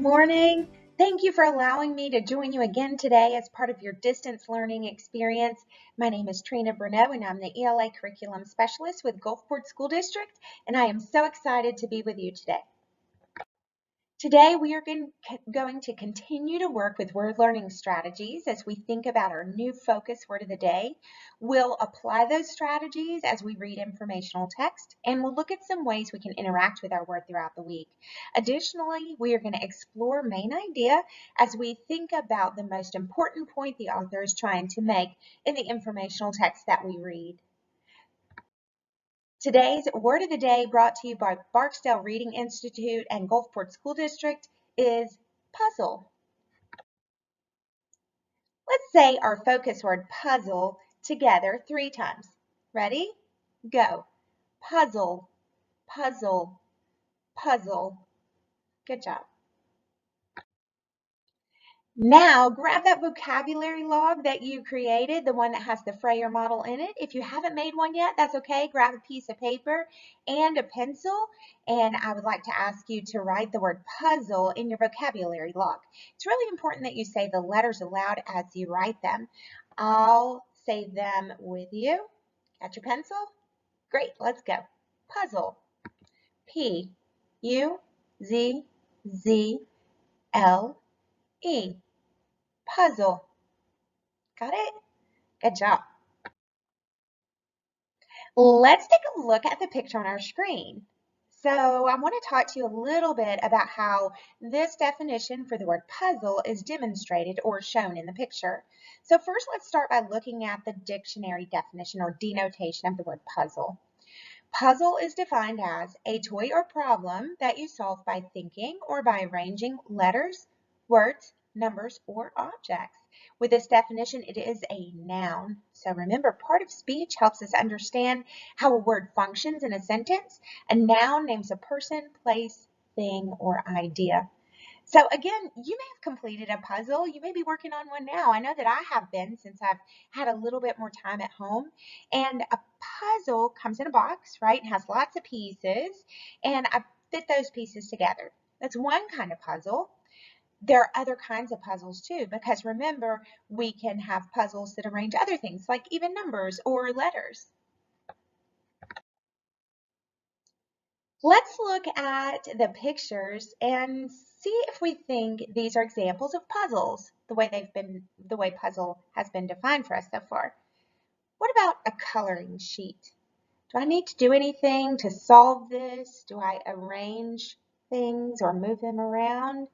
morning. Thank you for allowing me to join you again today as part of your distance learning experience. My name is Trina Bruneau and I'm the ELA Curriculum Specialist with Gulfport School District, and I am so excited to be with you today. Today, we are going to continue to work with word learning strategies as we think about our new focus word of the day. We'll apply those strategies as we read informational text, and we'll look at some ways we can interact with our word throughout the week. Additionally, we are going to explore main idea as we think about the most important point the author is trying to make in the informational text that we read. Today's word of the day, brought to you by Barksdale Reading Institute and Gulfport School District, is puzzle. Let's say our focus word puzzle together 3 times. Ready? Go. Puzzle, puzzle, puzzle. Good job. Now, grab that vocabulary log that you created, the one that has the Frayer model in it. If you haven't made one yet, that's okay. Grab a piece of paper and a pencil, and I would like to ask you to write the word puzzle in your vocabulary log. It's really important that you say the letters aloud as you write them. I'll say them with you. Got your pencil? Great, let's go. Puzzle. P-U-Z-Z-L-E. Puzzle. Got it? Good job. Let's take a look at the picture on our screen. So I want to talk to you a little bit about how this definition for the word puzzle is demonstrated or shown in the picture. So first, let's start by looking at the dictionary definition or denotation of the word puzzle. Puzzle is defined as a toy or problem that you solve by thinking or by arranging letters, words, numbers, or objects. With this definition, it is a noun. So remember, part of speech helps us understand how a word functions in a sentence. A noun names a person, place, thing, or idea. So again, you may have completed a puzzle. You may be working on one now. I know that I have been since I've had a little bit more time at home. And a puzzle comes in a box, right? It has lots of pieces, and I fit those pieces together. That's one kind of puzzle. There are other kinds of puzzles too, because remember, we can have puzzles that arrange other things, like even numbers or letters. Let's look at the pictures and see if we think these are examples of puzzles, the way puzzle has been defined for us so far. What about a coloring sheet? Do I need to do anything to solve this? Do I arrange things or move them around?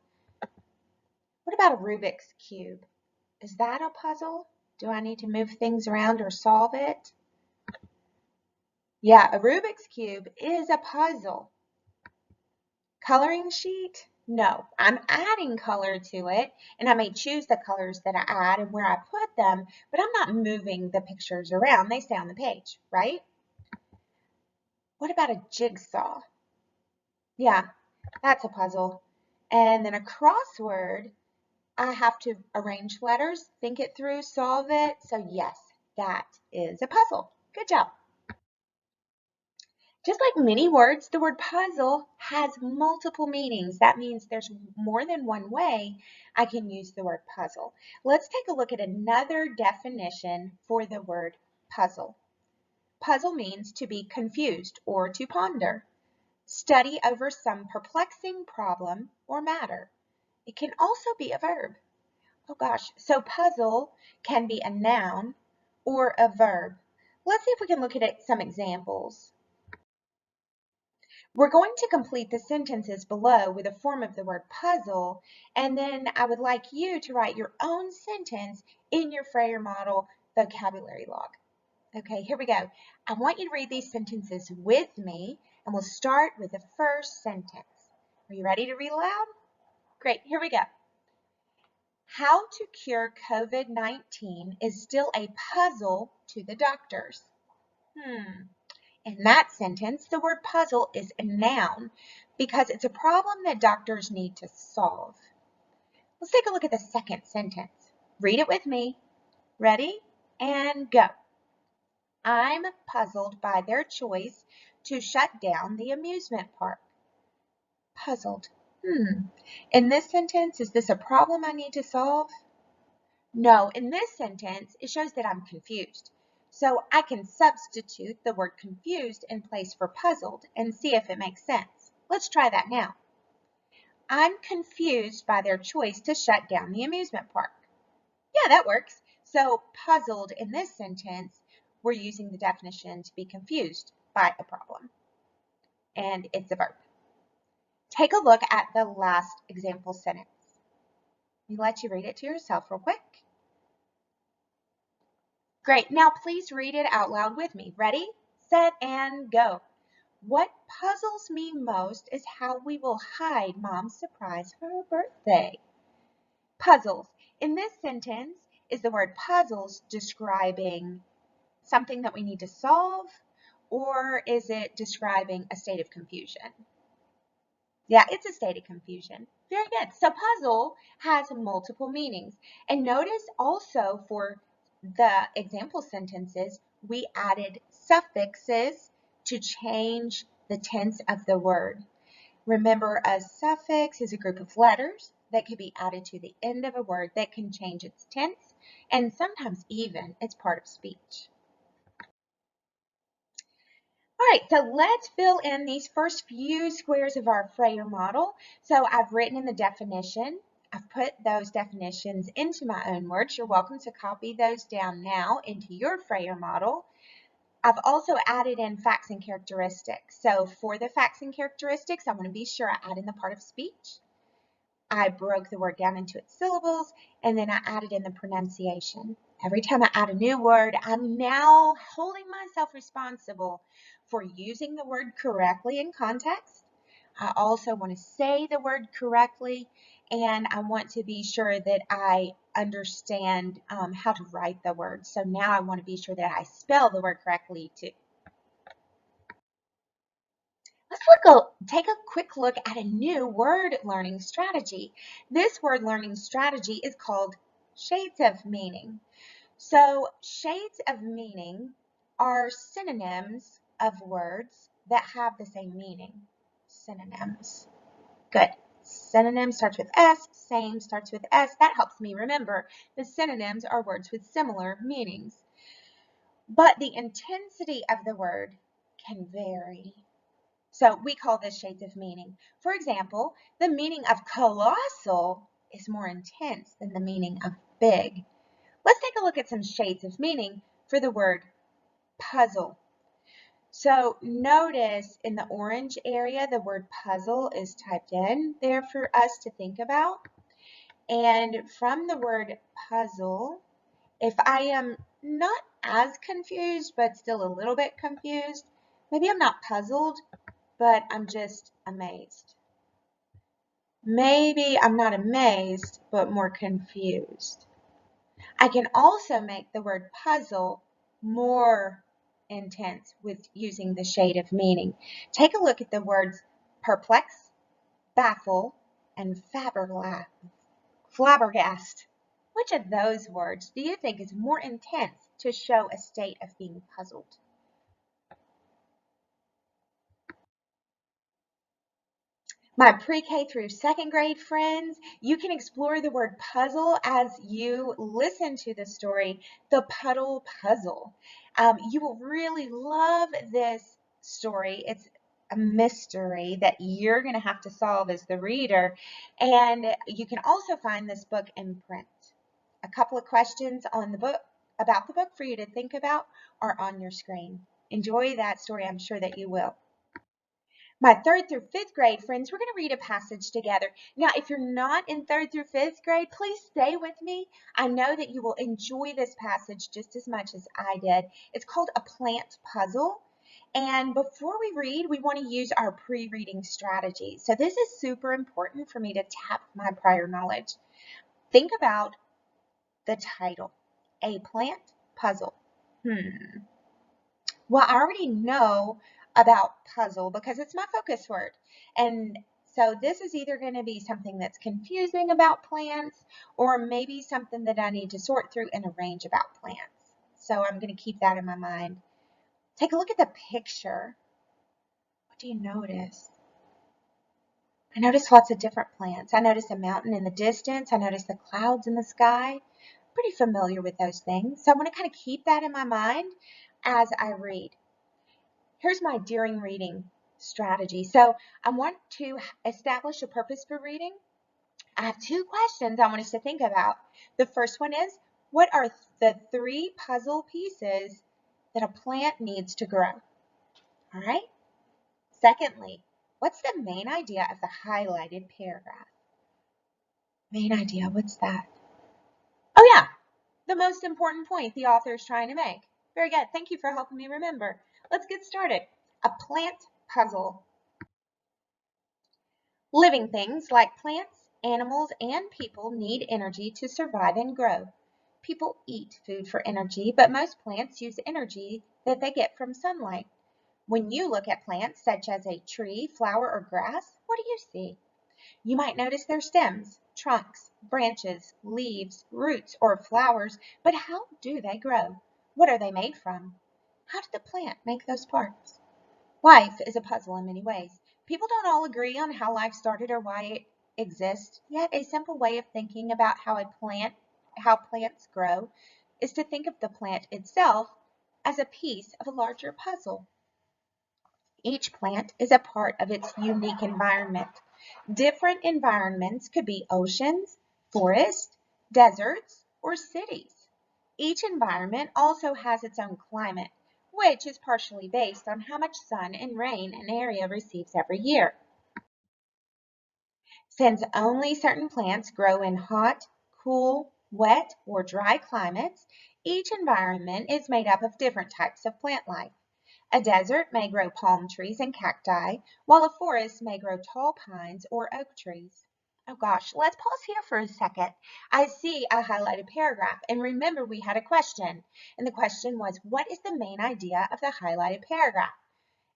What about a Rubik's Cube? Is that a puzzle? Do I need to move things around or solve it? Yeah, a Rubik's Cube is a puzzle. Coloring sheet? No, I'm adding color to it, and I may choose the colors that I add and where I put them, but I'm not moving the pictures around. They stay on the page, right? What about a jigsaw? Yeah, that's a puzzle. And then a crossword, I have to arrange letters, think it through, solve it. So yes, that is a puzzle. Good job. Just like many words, the word puzzle has multiple meanings. That means there's more than one way I can use the word puzzle. Let's take a look at another definition for the word puzzle. Puzzle means to be confused or to ponder. Study over some perplexing problem or matter. It can also be a verb. Oh gosh, so puzzle can be a noun or a verb. Let's see if we can look at some examples. We're going to complete the sentences below with a form of the word puzzle, and then I would like you to write your own sentence in your Frayer model vocabulary log. Okay, here we go. I want you to read these sentences with me, and we'll start with the first sentence. Are you ready to read aloud? Great, here we go. How to cure COVID-19 is still a puzzle to the doctors. In that sentence, the word puzzle is a noun because it's a problem that doctors need to solve. Let's take a look at the second sentence. Read it with me. Ready? And go. I'm puzzled by their choice to shut down the amusement park. Puzzled. In this sentence, is this a problem I need to solve? No, in this sentence, it shows that I'm confused. So I can substitute the word confused in place for puzzled and see if it makes sense. Let's try that now. I'm confused by their choice to shut down the amusement park. Yeah, that works. So puzzled in this sentence, we're using the definition to be confused by a problem. And it's a verb. Take a look at the last example sentence. Let me let you read it to yourself real quick. Great. Now please read it out loud with me. Ready, set, and go. What puzzles me most is how we will hide Mom's surprise for her birthday. Puzzles. In this sentence, is the word puzzles describing something that we need to solve, or is it describing a state of confusion? Yeah, it's a state of confusion. Very good. So puzzle has multiple meanings. And notice also for the example sentences, we added suffixes to change the tense of the word. Remember, a suffix is a group of letters that could be added to the end of a word that can change its tense, and sometimes even it's part of speech. All right, so let's fill in these first few squares of our Frayer model. So I've written in the definition. I've put those definitions into my own words. You're welcome to copy those down now into your Frayer model. I've also added in facts and characteristics. So for the facts and characteristics, I want to be sure I add in the part of speech. I broke the word down into its syllables, and then I added in the pronunciation. Every time I add a new word, I'm now holding myself responsible for using the word correctly in context. I also want to say the word correctly, and I want to be sure that I understand how to write the word. So now I want to be sure that I spell the word correctly too. Let's take a quick look at a new word learning strategy. This word learning strategy is called shades of meaning. So shades of meaning are synonyms of words that have the same meaning. Synonyms. Good. Synonym starts with S, same starts with S. That helps me remember the synonyms are words with similar meanings. But the intensity of the word can vary. So we call this shades of meaning. For example, the meaning of colossal is more intense than the meaning of big. Let's take a look at some shades of meaning for the word puzzle. So notice in the orange area, the word puzzle is typed in there for us to think about. And from the word puzzle, if I am not as confused, but still a little bit confused, maybe I'm not puzzled, but I'm just amazed. Maybe I'm not amazed, but more confused. I can also make the word puzzle more intense with using the shade of meaning. Take a look at the words perplex, baffle, and flabbergast. Which of those words do you think is more intense to show a state of being puzzled? My pre-K through second grade friends, you can explore the word puzzle as you listen to the story, The Puddle Puzzle. You will really love this story. It's a mystery that you're going to have to solve as the reader. And you can also find this book in print. A couple of questions on the book, about the book for you to think about are on your screen. Enjoy that story. I'm sure that you will. My third through fifth grade friends, we're going to read a passage together. Now, if you're not in third through fifth grade, please stay with me. I know that you will enjoy this passage just as much as I did. It's called A Plant Puzzle. And before we read, we want to use our pre-reading strategy. So this is super important for me to tap my prior knowledge. Think about the title, A Plant Puzzle. Well, I already know about puzzle because it's my focus word. And so this is either going to be something that's confusing about plants or maybe something that I need to sort through and arrange about plants. So I'm going to keep that in my mind. Take a look at the picture. What do you notice? I notice lots of different plants. I notice a mountain in the distance. I notice the clouds in the sky. Pretty familiar with those things. So I want to kind of keep that in my mind as I read. Here's my during reading strategy. So I want to establish a purpose for reading. I have two questions I want us to think about. The first one is, what are the 3 puzzle pieces that a plant needs to grow? All right. Secondly, what's the main idea of the highlighted paragraph? Main idea, what's that? Oh yeah, the most important point the author is trying to make. Very good. Thank you for helping me remember. Let's get started. A plant puzzle. Living things like plants, animals, and people need energy to survive and grow. People eat food for energy, but most plants use energy that they get from sunlight. When you look at plants such as a tree, flower, or grass, what do you see? You might notice their stems, trunks, branches, leaves, roots, or flowers, but how do they grow? What are they made from? How did the plant make those parts? Life is a puzzle in many ways. People don't all agree on how life started or why it exists, yet a simple way of thinking about how plants grow is to think of the plant itself as a piece of a larger puzzle. Each plant is a part of its unique environment. Different environments could be oceans, forests, deserts, or cities. Each environment also has its own climate, which is partially based on how much sun and rain an area receives every year. Since only certain plants grow in hot, cool, wet, or dry climates, each environment is made up of different types of plant life. A desert may grow palm trees and cacti, while a forest may grow tall pines or oak trees. Oh gosh, let's pause here for a second. I see a highlighted paragraph, and remember we had a question, and the question was, what is the main idea of the highlighted paragraph?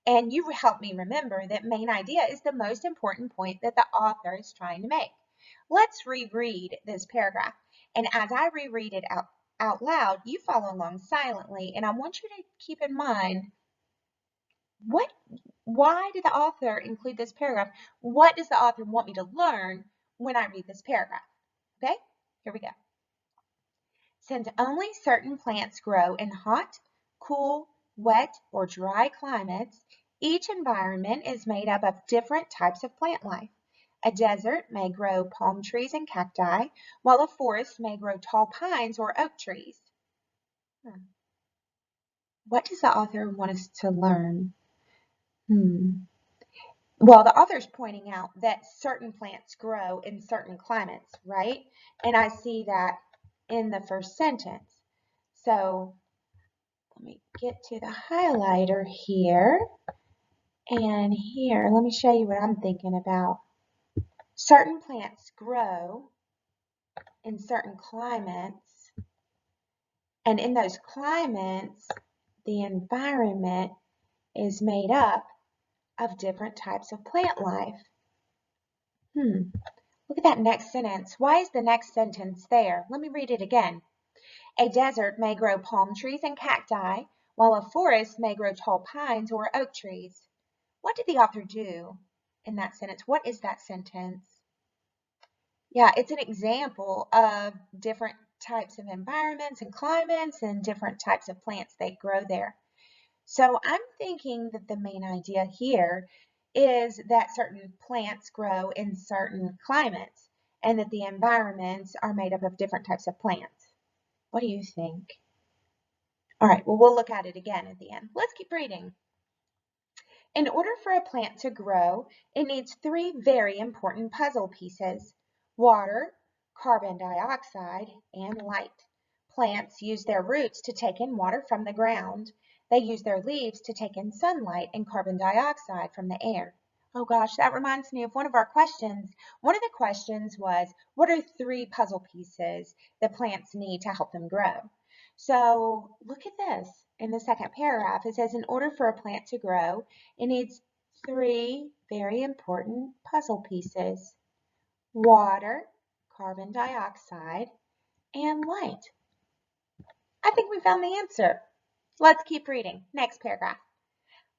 And you helped me remember that main idea is the most important point that the author is trying to make. Let's reread this paragraph, and as I reread it out loud, you follow along silently, and I want you to keep in mind why did the author include this paragraph? What does the author want me to learn when I read this paragraph? Okay, here we go. Since only certain plants grow in hot, cool, wet, or dry climates, each environment is made up of different types of plant life. A desert may grow palm trees and cacti, while a forest may grow tall pines or oak trees. What does the author want us to learn? Well, the author's pointing out that certain plants grow in certain climates, right? And I see that in the first sentence. So let me get to the highlighter here. And here, let me show you what I'm thinking about. Certain plants grow in certain climates. And in those climates, the environment is made up of different types of plant life. Look at that next sentence. Why is the next sentence there? Let me read it again. A desert may grow palm trees and cacti, while a forest may grow tall pines or oak trees. What did the author do in that sentence? What is that sentence? Yeah, it's an example of different types of environments and climates and different types of plants that grow there. So I'm thinking that the main idea here is that certain plants grow in certain climates and that the environments are made up of different types of plants. What do you think? All right, well, we'll look at it again at the end. Let's keep reading. In order for a plant to grow, it needs 3 very important puzzle pieces: water, carbon dioxide, and light. Plants use their roots to take in water from the ground. They use their leaves to take in sunlight and carbon dioxide from the air. Oh gosh, that reminds me of one of our questions. One of the questions was, what are 3 puzzle pieces that plants need to help them grow? So look at this. In the second paragraph, it says, in order for a plant to grow, it needs 3 very important puzzle pieces: water, carbon dioxide, and light. I think we found the answer. Let's keep reading. Next paragraph.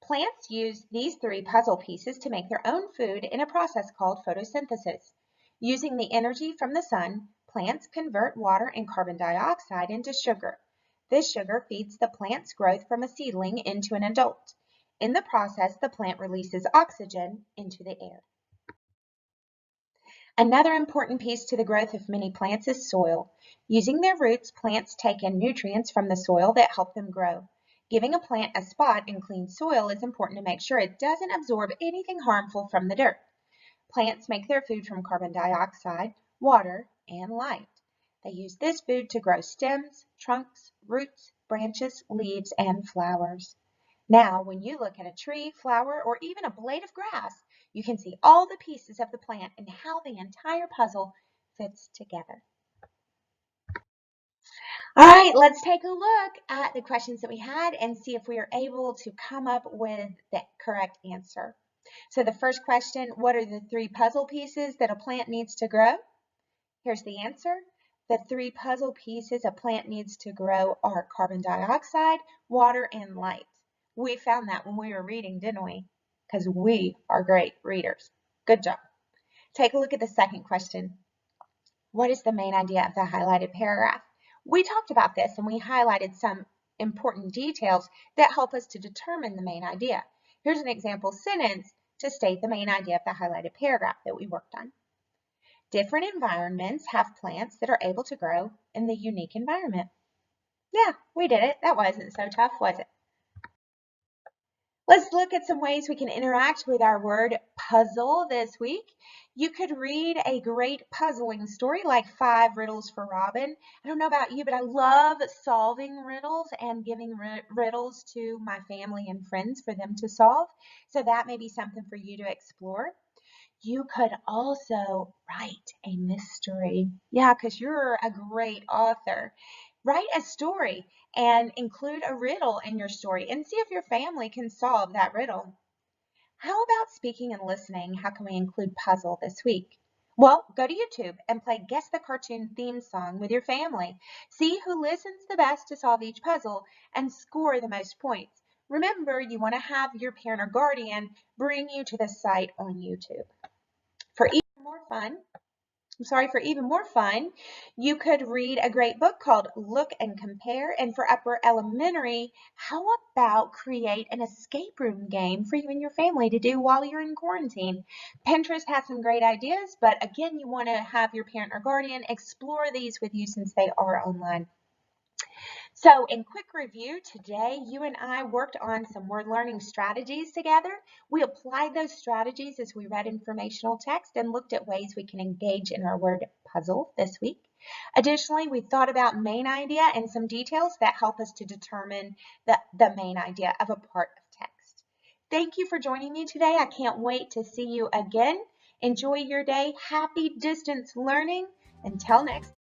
Plants use these three puzzle pieces to make their own food in a process called photosynthesis. Using the energy from the sun, plants convert water and carbon dioxide into sugar. This sugar feeds the plant's growth from a seedling into an adult. In the process, the plant releases oxygen into the air. Another important piece to the growth of many plants is soil. Using their roots, plants take in nutrients from the soil that help them grow. Giving a plant a spot in clean soil is important to make sure it doesn't absorb anything harmful from the dirt. Plants make their food from carbon dioxide, water, and light. They use this food to grow stems, trunks, roots, branches, leaves, and flowers. Now, when you look at a tree, flower, or even a blade of grass, you can see all the pieces of the plant and how the entire puzzle fits together. All right, let's take a look at the questions that we had and see if we are able to come up with the correct answer. So the first question, what are the three puzzle pieces that a plant needs to grow? Here's the answer. The three puzzle pieces a plant needs to grow are carbon dioxide, water, and light. We found that when we were reading, didn't we? Because we are great readers. Good job. Take a look at the second question. What is the main idea of the highlighted paragraph? We talked about this and we highlighted some important details that help us to determine the main idea. Here's an example sentence to state the main idea of the highlighted paragraph that we worked on. Different environments have plants that are able to grow in the unique environment. Yeah, we did it. That wasn't so tough, was it? Let's look at some ways we can interact with our word puzzle this week. You could read a great puzzling story like 5 Riddles for Robin. I don't know about you, but I love solving riddles and giving riddles to my family and friends for them to solve. So that may be something for you to explore. You could also write a mystery. Yeah, because you're a great author. Write a story and include a riddle in your story and see if your family can solve that riddle. How about speaking and listening? How can we include puzzle this week? Well, go to YouTube and play Guess the Cartoon theme song with your family. See who listens the best to solve each puzzle and score the most points. Remember, you want to have your parent or guardian bring you to the site on YouTube. For even more fun, you could read a great book called Look and Compare. And for upper elementary, how about create an escape room game for you and your family to do while you're in quarantine? Pinterest has some great ideas, but again, you want to have your parent or guardian explore these with you since they are online. So in quick review, today you and I worked on some word learning strategies together. We applied those strategies as we read informational text and looked at ways we can engage in our word puzzle this week. Additionally, we thought about main idea and some details that help us to determine the main idea of a part of text. Thank you for joining me today. I can't wait to see you again. Enjoy your day. Happy distance learning. Until next time.